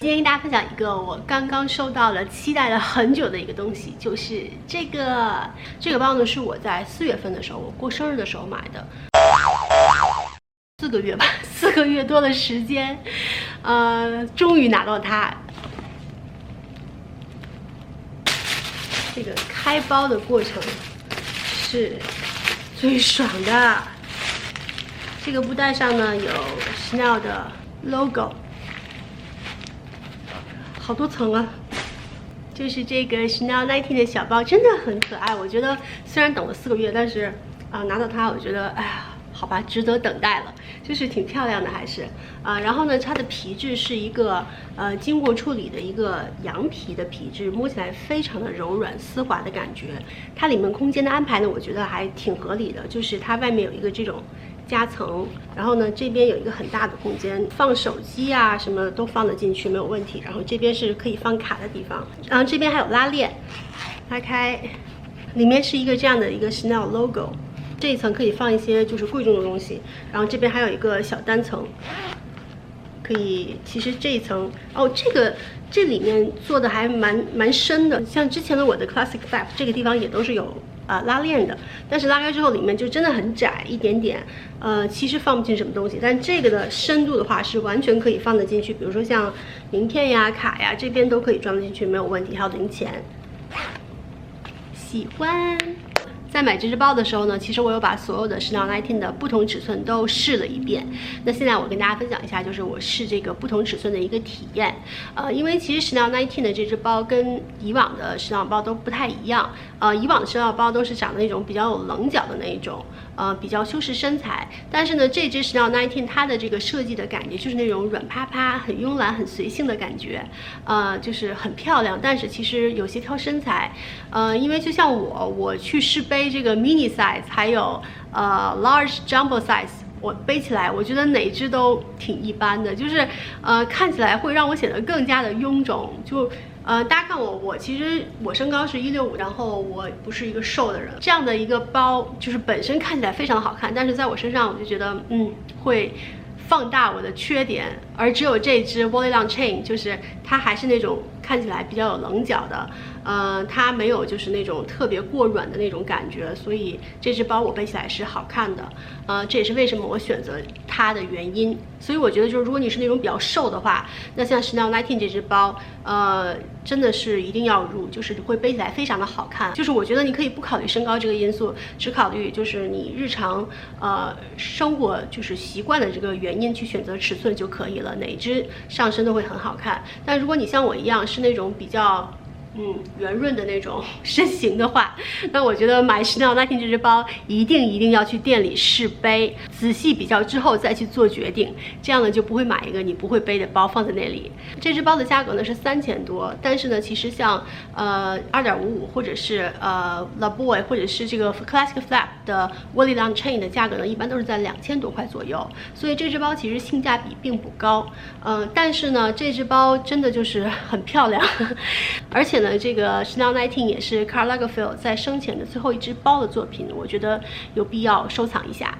今天跟大家分享一个我刚刚收到了、期待了很久的一个东西，就是这个包呢，是我在4月份的时候，我过生日的时候买的，4个月吧，4个月多的时间，终于拿到它。这个开包的过程是最爽的。这个布袋上呢有 Chanel 的 logo。好多层啊，就是这个 Chanel 19的小包真的很可爱。我觉得虽然等了4个月，但是拿到它，我觉得哎呀，好吧，值得等待了，就是挺漂亮的还是然后呢，它的皮质是一个经过处理的一个羊皮的皮质，摸起来非常的柔软丝滑的感觉。它里面空间的安排呢，我觉得还挺合理的，就是它外面有一个这种夹层，然后呢这边有一个很大的空间，放手机啊什么都放得进去，没有问题。然后这边是可以放卡的地方，然后这边还有拉链，拉开，里面是一个这样的一个 Chanel logo， 这一层可以放一些就是贵重的东西，然后这边还有一个小单层，可以，其实这一层这里面做的还蛮深的，像之前的我的 Classic Flap 这个地方也都是有拉链的，但是拉开之后里面就真的很窄一点点，其实放不进什么东西。但这个的深度的话是完全可以放得进去，比如说像名片呀、卡呀，这边都可以装得进去，没有问题。还有零钱，喜欢。在买这只包的时候呢，其实我有把所有的Chanel 19的不同尺寸都试了一遍。那现在我跟大家分享一下，就是我试这个不同尺寸的一个体验。因为其实Chanel 19的这只包跟以往的Chanel包都不太一样。以往的Chanel包都是长的那种比较有棱角的那一种，比较修饰身材。但是呢，这只Chanel 19它的这个设计的感觉就是那种软趴趴、很慵懒、很随性的感觉，就是很漂亮。但是其实有些挑身材，因为就像我去试背这个 mini size 还有large jumbo size， 我背起来我觉得哪只都挺一般的，就是看起来会让我显得更加的臃肿。就大家看我其实我身高是165，然后我不是一个瘦的人，这样的一个包就是本身看起来非常好看，但是在我身上我就觉得会放大我的缺点，而只有这只 Volley Chain 就是它还是那种看起来比较有棱角的，它没有就是那种特别过软的那种感觉，所以这只包我背起来是好看的，这也是为什么我选择它的原因。所以我觉得就是如果你是那种比较瘦的话，那像Chanel 19这只包，真的是一定要入，就是会背起来非常的好看。就是我觉得你可以不考虑身高这个因素，只考虑就是你日常生活就是习惯的这个原因去选择尺寸就可以了，哪一只上身都会很好看。但如果你像我一样是那种比较圆润的那种身形的话，那我觉得买Chanel 19这只包一定要去店里试背，仔细比较之后再去做决定，这样呢就不会买一个你不会背的包放在那里。这只包的价格呢是3000多，但是呢其实像2.55或者是La Boy 或者是这个 Classic Flap 的 Volley Chain 的价格呢一般都是在2000多块左右，所以这只包其实性价比并不高。但是呢这只包真的就是很漂亮，而且呢这个Chanel 19也是 Karl Lagerfeld 在生前的最后一只包的作品，我觉得有必要收藏一下。